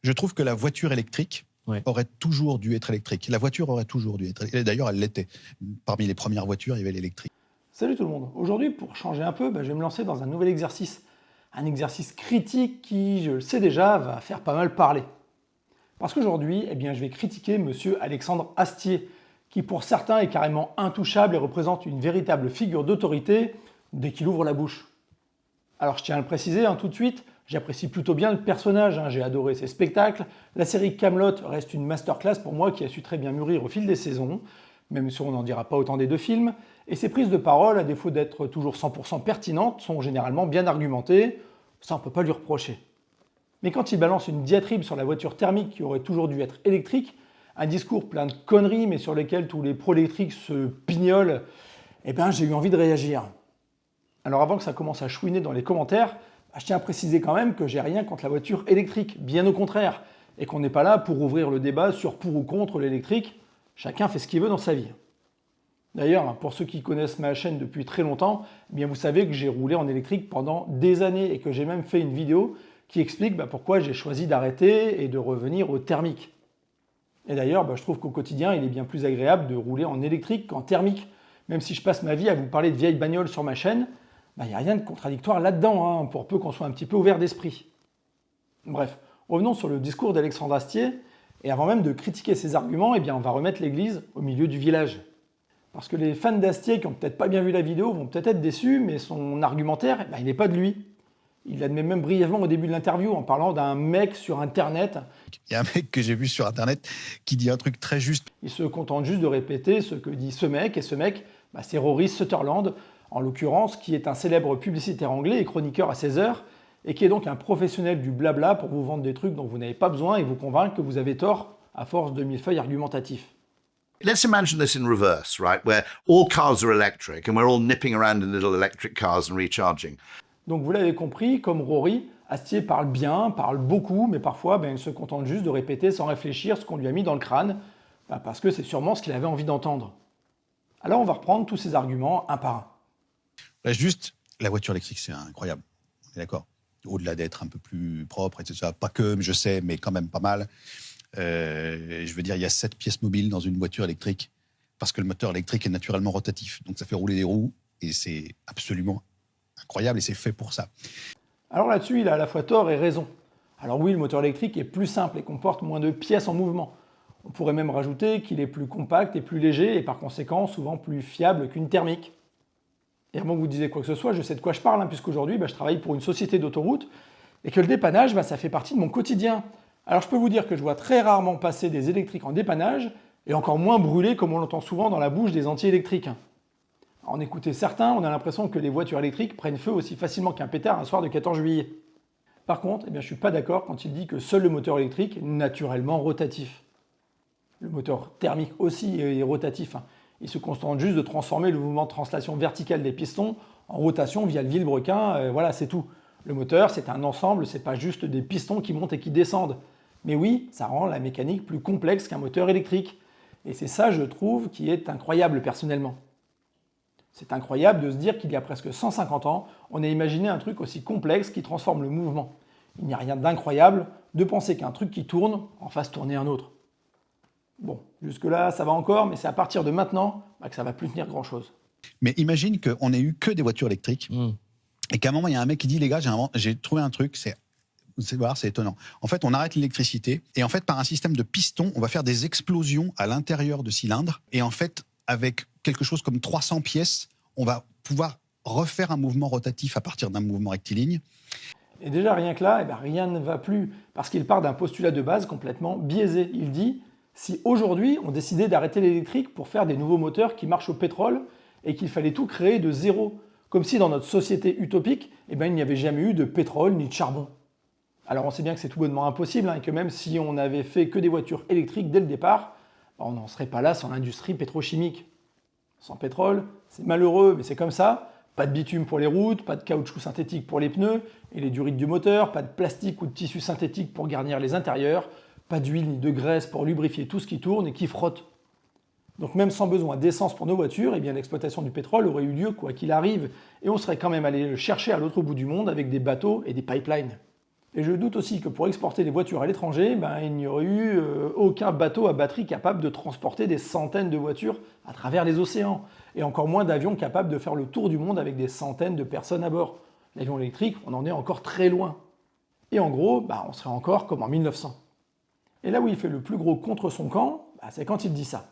Je trouve que la voiture électrique aurait toujours dû être électrique. La voiture aurait toujours dû être électrique. Et d'ailleurs, elle l'était. Parmi les premières voitures, il y avait l'électrique. Salut tout le monde. Aujourd'hui, pour changer un peu, je vais me lancer dans un nouvel exercice. Un exercice critique qui, je le sais déjà, va faire pas mal parler. Parce qu'aujourd'hui, je vais critiquer monsieur Alexandre Astier, qui pour certains est carrément intouchable et représente une véritable figure d'autorité dès qu'il ouvre la bouche. Alors je tiens à le préciser tout de suite, j'apprécie plutôt bien le personnage, j'ai adoré ses spectacles. La série Kaamelott reste une masterclass pour moi qui a su très bien mûrir au fil des saisons, même si on n'en dira pas autant des deux films. Et ses prises de parole, à défaut d'être toujours 100% pertinentes, sont généralement bien argumentées, ça on ne peut pas lui reprocher. Mais quand il balance une diatribe sur la voiture thermique qui aurait toujours dû être électrique, un discours plein de conneries mais sur lesquels tous les pro-électriques se pignolent, j'ai eu envie de réagir. Alors avant que ça commence à chouiner dans les commentaires, je tiens à préciser quand même que j'ai rien contre la voiture électrique, bien au contraire, et qu'on n'est pas là pour ouvrir le débat sur pour ou contre l'électrique, chacun fait ce qu'il veut dans sa vie. D'ailleurs, pour ceux qui connaissent ma chaîne depuis très longtemps, vous savez que j'ai roulé en électrique pendant des années et que j'ai même fait une vidéo qui explique pourquoi j'ai choisi d'arrêter et de revenir au thermique. Et d'ailleurs, je trouve qu'au quotidien, il est bien plus agréable de rouler en électrique qu'en thermique. Même si je passe ma vie à vous parler de vieilles bagnoles sur ma chaîne, il n'y a rien de contradictoire là-dedans, pour peu qu'on soit un petit peu ouvert d'esprit. Bref, revenons sur le discours d'Alexandre Astier, et avant même de critiquer ses arguments, on va remettre l'église au milieu du village. Parce que les fans d'Astier qui n'ont peut-être pas bien vu la vidéo vont peut-être être déçus, mais son argumentaire, il n'est pas de lui. Il l'admet même brièvement au début de l'interview en parlant d'un mec sur Internet. Il y a un mec que j'ai vu sur Internet qui dit un truc très juste. Il se contente juste de répéter ce que dit ce mec, et ce mec, c'est Rory Sutherland, en l'occurrence, qui est un célèbre publicitaire anglais et chroniqueur à 16 heures, et qui est donc un professionnel du blabla pour vous vendre des trucs dont vous n'avez pas besoin et vous convaincre que vous avez tort à force de millefeuilles argumentatifs. Let's imagine this in reverse, right, where all cars are electric and we're all nipping around in little electric cars and recharging. Donc vous l'avez compris, comme Rory, Astier parle bien, parle beaucoup, mais parfois il se contente juste de répéter sans réfléchir ce qu'on lui a mis dans le crâne, parce que c'est sûrement ce qu'il avait envie d'entendre. Alors on va reprendre tous ces arguments un par un. Juste, la voiture électrique, c'est incroyable. On est d'accord. Au-delà d'être un peu plus propre, etc. Pas que, je sais, mais quand même pas mal. Je veux dire, il y a 7 pièces mobiles dans une voiture électrique, parce que le moteur électrique est naturellement rotatif. Donc ça fait rouler des roues, et c'est absolument incroyable, et c'est fait pour ça. Alors là-dessus, il a à la fois tort et raison. Alors oui, le moteur électrique est plus simple et comporte moins de pièces en mouvement. On pourrait même rajouter qu'il est plus compact et plus léger, et par conséquent souvent plus fiable qu'une thermique. Et avant que vous disiez quoi que ce soit, je sais de quoi je parle, puisqu'aujourd'hui, je travaille pour une société d'autoroute et que le dépannage, ça fait partie de mon quotidien. Alors je peux vous dire que je vois très rarement passer des électriques en dépannage et encore moins brûler comme on l'entend souvent dans la bouche des anti-électriques. En écouter certains, on a l'impression que les voitures électriques prennent feu aussi facilement qu'un pétard un soir de 14 juillet. Par contre, je ne suis pas d'accord quand il dit que seul le moteur électrique est naturellement rotatif. Le moteur thermique aussi est rotatif. Il se contente juste de transformer le mouvement de translation verticale des pistons en rotation via le vilebrequin, voilà, c'est tout. Le moteur, c'est un ensemble, c'est pas juste des pistons qui montent et qui descendent. Mais oui, ça rend la mécanique plus complexe qu'un moteur électrique. Et c'est ça, je trouve, qui est incroyable personnellement. C'est incroyable de se dire qu'il y a presque 150 ans, on a imaginé un truc aussi complexe qui transforme le mouvement. Il n'y a rien d'incroyable de penser qu'un truc qui tourne en fasse tourner un autre. Bon, jusque-là, ça va encore, mais c'est à partir de maintenant que ça ne va plus tenir grand-chose. Mais imagine qu'on n'ait eu que des voitures électriques et qu'à un moment, il y a un mec qui dit « Les gars, j'ai trouvé un truc, c'est étonnant. En fait, on arrête l'électricité et en fait, par un système de pistons, on va faire des explosions à l'intérieur de cylindres et en fait, avec quelque chose comme 300 pièces, on va pouvoir refaire un mouvement rotatif à partir d'un mouvement rectiligne. » Et déjà, rien que là, rien ne va plus parce qu'il part d'un postulat de base complètement biaisé. Il dit « Si aujourd'hui, on décidait d'arrêter l'électrique pour faire des nouveaux moteurs qui marchent au pétrole et qu'il fallait tout créer de zéro, comme si dans notre société utopique, il n'y avait jamais eu de pétrole ni de charbon. » Alors on sait bien que c'est tout bonnement impossible et que même si on n'avait fait que des voitures électriques dès le départ, on n'en serait pas là sans l'industrie pétrochimique. Sans pétrole, c'est malheureux, mais c'est comme ça. Pas de bitume pour les routes, pas de caoutchouc synthétique pour les pneus et les durites du moteur, pas de plastique ou de tissu synthétique pour garnir les intérieurs, pas d'huile ni de graisse pour lubrifier tout ce qui tourne et qui frotte. Donc même sans besoin d'essence pour nos voitures, l'exploitation du pétrole aurait eu lieu quoi qu'il arrive et on serait quand même allé le chercher à l'autre bout du monde avec des bateaux et des pipelines. Et je doute aussi que pour exporter des voitures à l'étranger, il n'y aurait eu aucun bateau à batterie capable de transporter des centaines de voitures à travers les océans, et encore moins d'avions capables de faire le tour du monde avec des centaines de personnes à bord. L'avion électrique, on en est encore très loin. Et en gros, on serait encore comme en 1900. Et là où il fait le plus gros contre son camp, c'est quand il dit ça.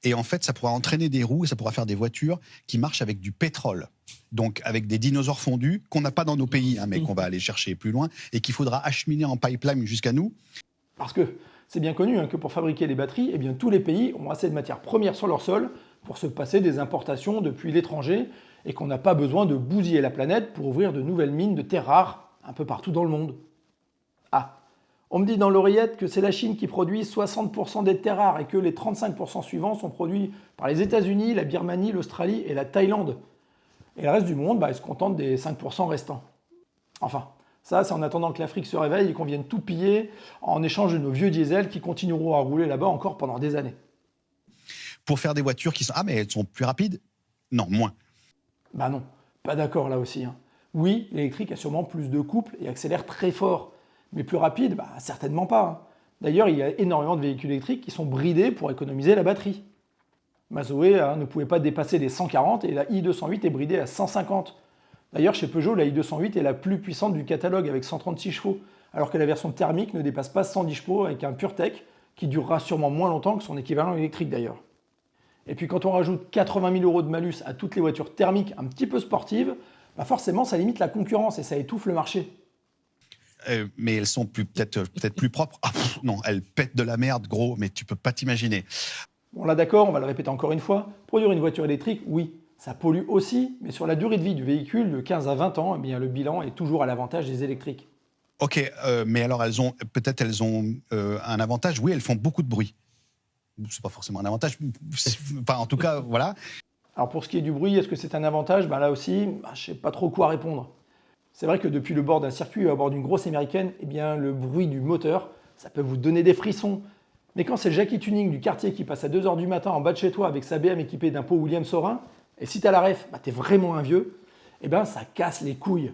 Et en fait, ça pourra entraîner des roues et ça pourra faire des voitures qui marchent avec du pétrole. Donc avec des dinosaures fondus qu'on n'a pas dans nos pays, mais qu'on va aller chercher plus loin et qu'il faudra acheminer en pipeline jusqu'à nous. Parce que c'est bien connu que pour fabriquer les batteries, tous les pays ont assez de matières premières sur leur sol pour se passer des importations depuis l'étranger et qu'on n'a pas besoin de bousiller la planète pour ouvrir de nouvelles mines de terres rares un peu partout dans le monde. On me dit dans l'oreillette que c'est la Chine qui produit 60% des terres rares et que les 35% suivants sont produits par les États-Unis, la Birmanie, l'Australie et la Thaïlande. Et le reste du monde, il se contente des 5% restants. Enfin, ça, c'est en attendant que l'Afrique se réveille et qu'on vienne tout piller en échange de nos vieux diesels qui continueront à rouler là-bas encore pendant des années. Pour faire des voitures qui sont... Ah, mais elles sont plus rapides? Non, moins. Non, pas d'accord là aussi. Oui, l'électrique a sûrement plus de couple et accélère très fort. Mais plus rapide, certainement pas. D'ailleurs, il y a énormément de véhicules électriques qui sont bridés pour économiser la batterie. Ma Zoé ne pouvait pas dépasser les 140 et la i208 est bridée à 150. D'ailleurs, chez Peugeot, la i208 est la plus puissante du catalogue avec 136 chevaux, alors que la version thermique ne dépasse pas 110 chevaux avec un PureTech qui durera sûrement moins longtemps que son équivalent électrique d'ailleurs. Et puis quand on rajoute 80 000 € de malus à toutes les voitures thermiques un petit peu sportives, forcément ça limite la concurrence et ça étouffe le marché. Mais elles sont peut-être plus propres. Non, elles pètent de la merde, gros, mais tu peux pas t'imaginer. Bon là d'accord, on va le répéter encore une fois, produire une voiture électrique, oui, ça pollue aussi, mais sur la durée de vie du véhicule, de 15 à 20 ans, le bilan est toujours à l'avantage des électriques. Ok, mais alors elles ont un avantage, oui, elles font beaucoup de bruit. C'est pas forcément un avantage, enfin en tout cas, voilà. Alors pour ce qui est du bruit, est-ce que c'est un avantage? Là aussi, je sais pas trop quoi répondre. C'est vrai que depuis le bord d'un circuit ou à bord d'une grosse américaine, le bruit du moteur, ça peut vous donner des frissons. Mais quand c'est le Jackie Tuning du quartier qui passe à 2h du matin en bas de chez toi avec sa BM équipée d'un pot Williams Saurin, et si t'as la ref, t'es vraiment un vieux, ça casse les couilles.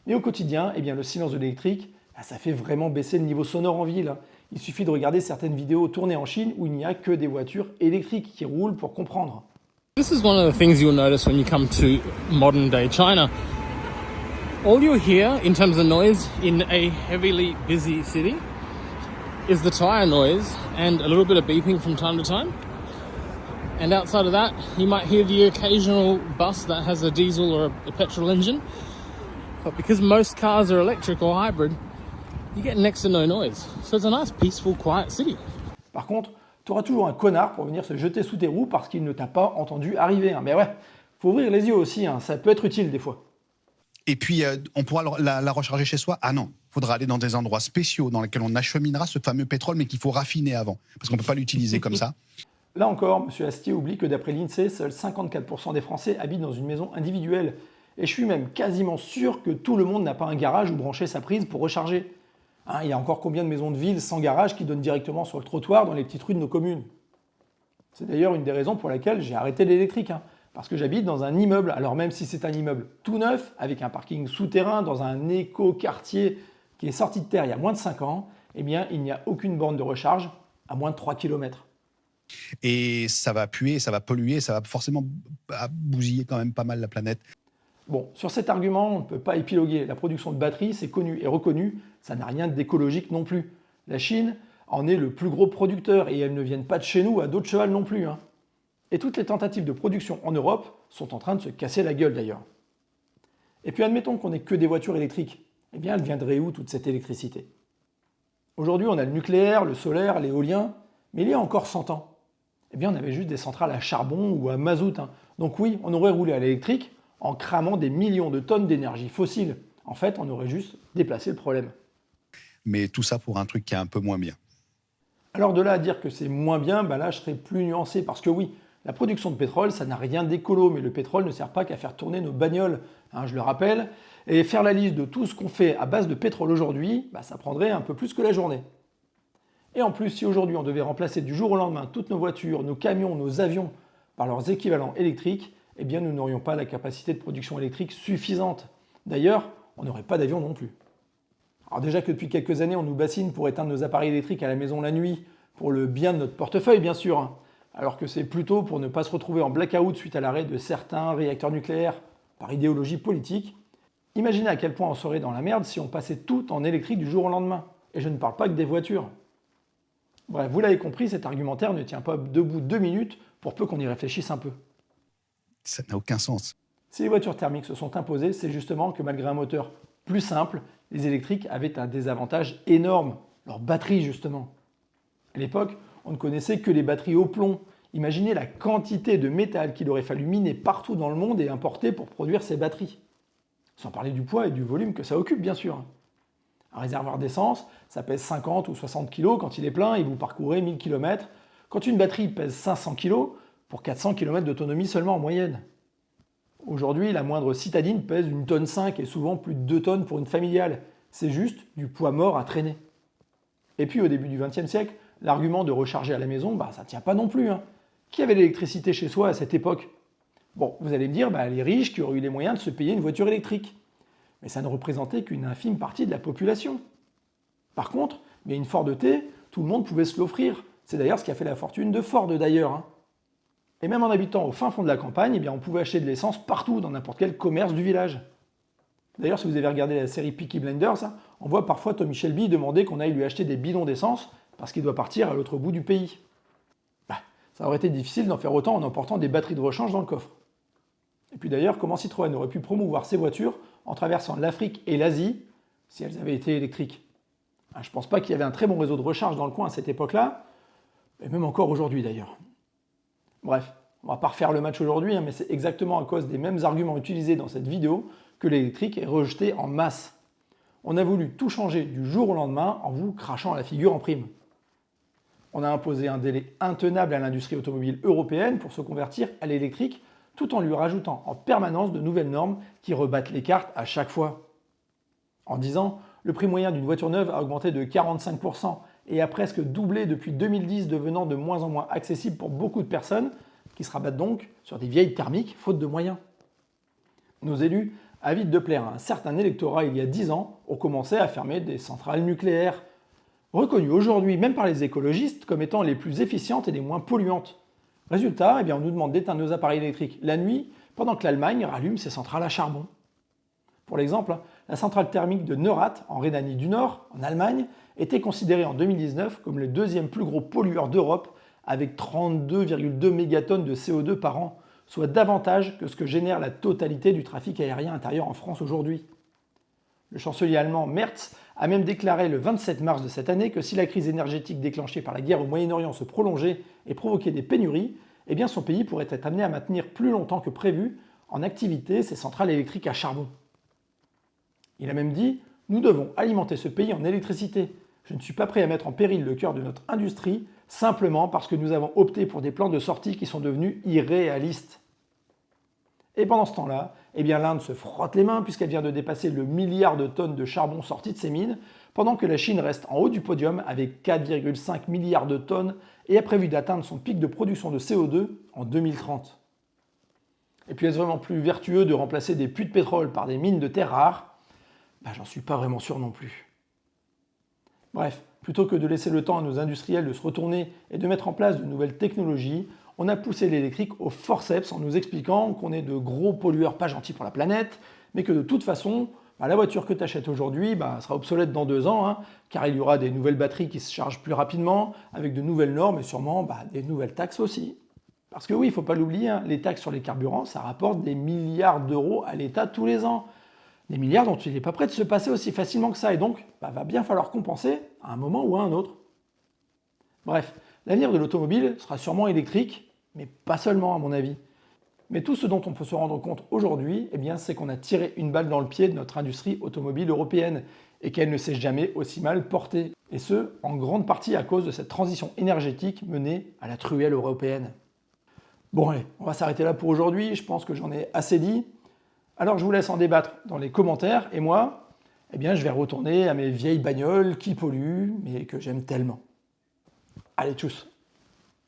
Mais au quotidien, le silence de l'électrique, ça fait vraiment baisser le niveau sonore en ville. Il suffit de regarder certaines vidéos tournées en Chine où il n'y a que des voitures électriques qui roulent pour comprendre. This is one of the things you'll notice when you come to modern day China. All you hear in terms of noise in a heavily busy city is the tire noise and a little bit of beeping from time to time. And outside of that, you might hear the occasional bus that has a diesel or a petrol engine. But because most cars are electric or hybrid, you get next to no noise. So it's a nice, peaceful, quiet city. Par contre, tu auras toujours un connard pour venir se jeter sous tes roues parce qu'il ne t'a pas entendu arriver. Mais ouais, faut ouvrir les yeux aussi, ça peut être utile des fois. Et puis, on pourra la recharger chez soi? Ah non, il faudra aller dans des endroits spéciaux dans lesquels on acheminera ce fameux pétrole, mais qu'il faut raffiner avant, parce qu'on ne peut pas l'utiliser comme ça. Là encore, M. Astier oublie que d'après l'INSEE, seuls 54% des Français habitent dans une maison individuelle. Et je suis même quasiment sûr que tout le monde n'a pas un garage où brancher sa prise pour recharger. Il y a encore combien de maisons de ville sans garage qui donnent directement sur le trottoir dans les petites rues de nos communes? C'est d'ailleurs une des raisons pour laquelle j'ai arrêté l'électrique. Parce que j'habite dans un immeuble, alors même si c'est un immeuble tout neuf, avec un parking souterrain, dans un éco-quartier qui est sorti de terre il y a moins de 5 ans, il n'y a aucune borne de recharge à moins de 3 km. Et ça va puer, ça va polluer, ça va forcément bousiller quand même pas mal la planète. Bon, sur cet argument, on ne peut pas épiloguer. La production de batteries, c'est connu et reconnu, ça n'a rien d'écologique non plus. La Chine en est le plus gros producteur et elles ne viennent pas de chez nous à dos de cheval non plus. Et toutes les tentatives de production en Europe sont en train de se casser la gueule d'ailleurs. Et puis admettons qu'on n'ait que des voitures électriques. Elle viendrait où toute cette électricité? Aujourd'hui, on a le nucléaire, le solaire, l'éolien, mais il y a encore 100 ans, on avait juste des centrales à charbon ou à mazout. Donc oui, on aurait roulé à l'électrique en cramant des millions de tonnes d'énergie fossile. En fait, on aurait juste déplacé le problème. Mais tout ça pour un truc qui est un peu moins bien. Alors de là à dire que c'est moins bien, là je serais plus nuancé parce que oui, la production de pétrole, ça n'a rien d'écolo, mais le pétrole ne sert pas qu'à faire tourner nos bagnoles, je le rappelle. Et faire la liste de tout ce qu'on fait à base de pétrole aujourd'hui, ça prendrait un peu plus que la journée. Et en plus, si aujourd'hui on devait remplacer du jour au lendemain toutes nos voitures, nos camions, nos avions par leurs équivalents électriques, nous n'aurions pas la capacité de production électrique suffisante. D'ailleurs, on n'aurait pas d'avion non plus. Alors déjà que depuis quelques années, on nous bassine pour éteindre nos appareils électriques à la maison la nuit, pour le bien de notre portefeuille bien sûr, hein, alors que c'est plutôt pour ne pas se retrouver en blackout suite à l'arrêt de certains réacteurs nucléaires par idéologie politique. Imaginez à quel point on serait dans la merde si on passait tout en électrique du jour au lendemain. Et je ne parle pas que des voitures. Bref, vous l'avez compris, cet argumentaire ne tient pas debout 2 minutes pour peu qu'on y réfléchisse un peu. Ça n'a aucun sens. Si les voitures thermiques se sont imposées, c'est justement que malgré un moteur plus simple, les électriques avaient un désavantage énorme, leur batterie justement. À l'époque, on ne connaissait que les batteries au plomb. Imaginez la quantité de métal qu'il aurait fallu miner partout dans le monde et importer pour produire ces batteries. Sans parler du poids et du volume que ça occupe bien sûr. Un réservoir d'essence, ça pèse 50 ou 60 kg quand il est plein et vous parcourez 1000 km. Quand une batterie pèse 500 kg, pour 400 km d'autonomie seulement en moyenne. Aujourd'hui, la moindre citadine pèse 1,5 tonne et souvent plus de 2 tonnes pour une familiale. C'est juste du poids mort à traîner. Et puis au début du XXe siècle, l'argument de recharger à la maison, ça ne tient pas non plus. Hein. Qui avait l'électricité chez soi à cette époque? Bon, vous allez me dire, les riches qui auraient eu les moyens de se payer une voiture électrique. Mais ça ne représentait qu'une infime partie de la population. Par contre, une Ford T, tout le monde pouvait se l'offrir. C'est d'ailleurs ce qui a fait la fortune de Ford d'ailleurs. Hein. Et même en habitant au fin fond de la campagne, on pouvait acheter de l'essence partout, dans n'importe quel commerce du village. D'ailleurs, si vous avez regardé la série Peaky Blinders, on voit parfois Tommy Shelby demander qu'on aille lui acheter des bidons d'essence parce qu'il doit partir à l'autre bout du pays. Ça aurait été difficile d'en faire autant en emportant des batteries de rechange dans le coffre. Et puis d'ailleurs, comment Citroën aurait pu promouvoir ses voitures en traversant l'Afrique et l'Asie si elles avaient été électriques? Je pense pas qu'il y avait un très bon réseau de recharge dans le coin à cette époque-là, et même encore aujourd'hui d'ailleurs. Bref, on va pas refaire le match aujourd'hui, mais c'est exactement à cause des mêmes arguments utilisés dans cette vidéo que l'électrique est rejeté en masse. On a voulu tout changer du jour au lendemain en vous crachant à la figure en prime. On a imposé un délai intenable à l'industrie automobile européenne pour se convertir à l'électrique, tout en lui rajoutant en permanence de nouvelles normes qui rebattent les cartes à chaque fois. En 10 ans, le prix moyen d'une voiture neuve a augmenté de 45% et a presque doublé depuis 2010, devenant de moins en moins accessible pour beaucoup de personnes qui se rabattent donc sur des vieilles thermiques faute de moyens. Nos élus, avides de plaire à un certain électorat il y a 10 ans, ont commencé à fermer des centrales nucléaires, reconnues aujourd'hui même par les écologistes comme étant les plus efficientes et les moins polluantes. Résultat, on nous demande d'éteindre nos appareils électriques la nuit pendant que l'Allemagne rallume ses centrales à charbon. Pour l'exemple, la centrale thermique de Neurath, en Rhénanie du Nord, en Allemagne, était considérée en 2019 comme le deuxième plus gros pollueur d'Europe avec 32,2 mégatonnes de CO2 par an, soit davantage que ce que génère la totalité du trafic aérien intérieur en France aujourd'hui. Le chancelier allemand Merz a même déclaré le 27 mars de cette année que si la crise énergétique déclenchée par la guerre au Moyen-Orient se prolongeait et provoquait des pénuries, son pays pourrait être amené à maintenir plus longtemps que prévu en activité ses centrales électriques à charbon. Il a même dit « Nous devons alimenter ce pays en électricité. Je ne suis pas prêt à mettre en péril le cœur de notre industrie simplement parce que nous avons opté pour des plans de sortie qui sont devenus irréalistes. » Et pendant ce temps-là, l'Inde se frotte les mains puisqu'elle vient de dépasser le milliard de tonnes de charbon sorties de ses mines, pendant que la Chine reste en haut du podium avec 4,5 milliards de tonnes et a prévu d'atteindre son pic de production de CO2 en 2030. Et puis est-ce vraiment plus vertueux de remplacer des puits de pétrole par des mines de terres rares? J'en suis pas vraiment sûr non plus. Bref, plutôt que de laisser le temps à nos industriels de se retourner et de mettre en place de nouvelles technologies, on a poussé l'électrique au forceps en nous expliquant qu'on est de gros pollueurs pas gentils pour la planète, mais que de toute façon, la voiture que tu achètes aujourd'hui sera obsolète dans 2 ans, car il y aura des nouvelles batteries qui se chargent plus rapidement, avec de nouvelles normes et sûrement des nouvelles taxes aussi. Parce que oui, il ne faut pas l'oublier, les taxes sur les carburants, ça rapporte des milliards d'euros à l'État tous les ans. Des milliards dont il n'est pas prêt de se passer aussi facilement que ça, et donc va bien falloir compenser à un moment ou à un autre. Bref, l'avenir de l'automobile sera sûrement électrique, mais pas seulement à mon avis. Mais tout ce dont on peut se rendre compte aujourd'hui, c'est qu'on a tiré une balle dans le pied de notre industrie automobile européenne et qu'elle ne s'est jamais aussi mal portée. Et ce, en grande partie à cause de cette transition énergétique menée à la truelle européenne. Bon allez, on va s'arrêter là pour aujourd'hui, je pense que j'en ai assez dit. Alors je vous laisse en débattre dans les commentaires et moi, je vais retourner à mes vieilles bagnoles qui polluent mais que j'aime tellement. Allez, tchuss!